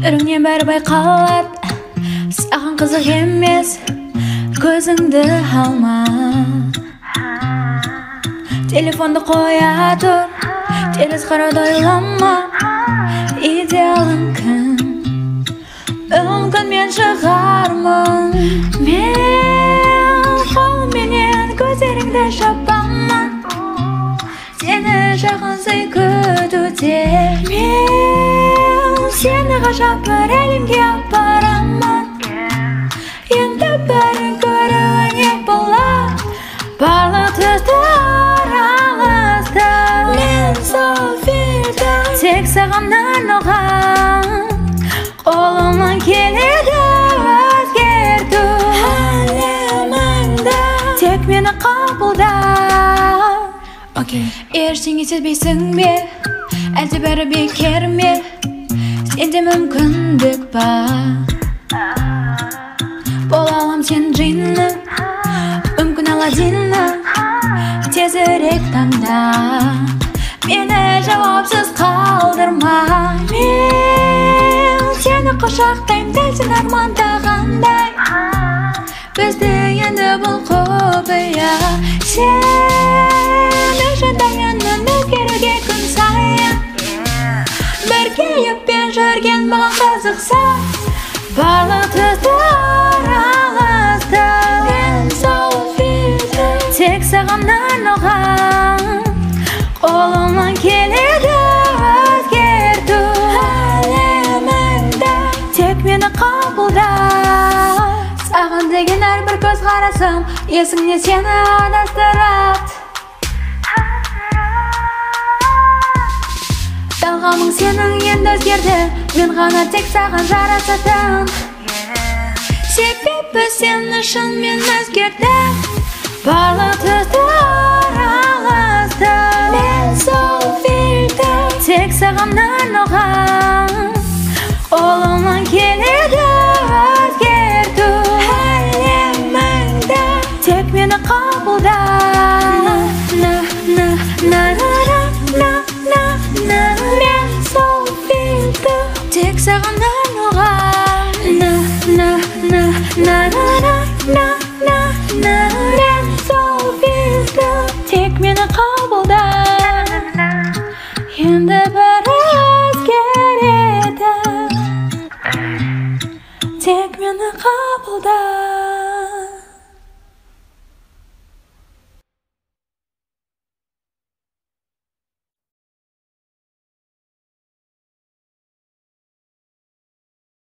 Түріңнен бәрі байқалады, саған қызық емес, көзіңді алма. Телефонды қоя тұр, теріс қарауды ойлама. Идеалың кім? Мүмкін мен шығармын. Мен қолменен көздеріңді жапамын, сені жақынсый күтуде. Мен сені ғажап бір әлемге апарамын. Енді бәрін көруіне болады, барлық түстер алысты. Мен сол фильтр, тек саған арналған. Қолымнан келеді өзгерту әлеміңді, тек мені қабылда. Ештеңе сезбейсің бе, әлде бәрі бекер ме? Сенде мүмкіндік бар, бола алам сен джинні, мүмкін Аладдинні. Тезірек таңда, мені жауапсыз қалдырма. Мен сені құшақтаймын, дәл сен армандағандай. Бізді енді бұл құпия. Сен жандайының өзгеруге күн сайын, бір кейіппен жүрген маған қызықса. Барлық түстер алысты. Мен сол фильтр, тек саған арналған. Қолымнан келеді өзгерту әлеміңді, тек мені қабылда. Саған деген әрбір көз қарасым есіңнен сені адастырады. Талғамың сенің енді өзгерді, мен ғана тек саған жарасатын. Себебі сен үшін мен өзгердім, барлық түстер алысты. Мен сол фильтр, тек саған арналған. Қолымнан келеді өзгерту әлеміңді, тек мені қабылда. Мен сол фильтр, тек саған арналған. Мен сол фильтр, тек мені қабылда. Енді бәрі өзгереді, тек мені қабылда.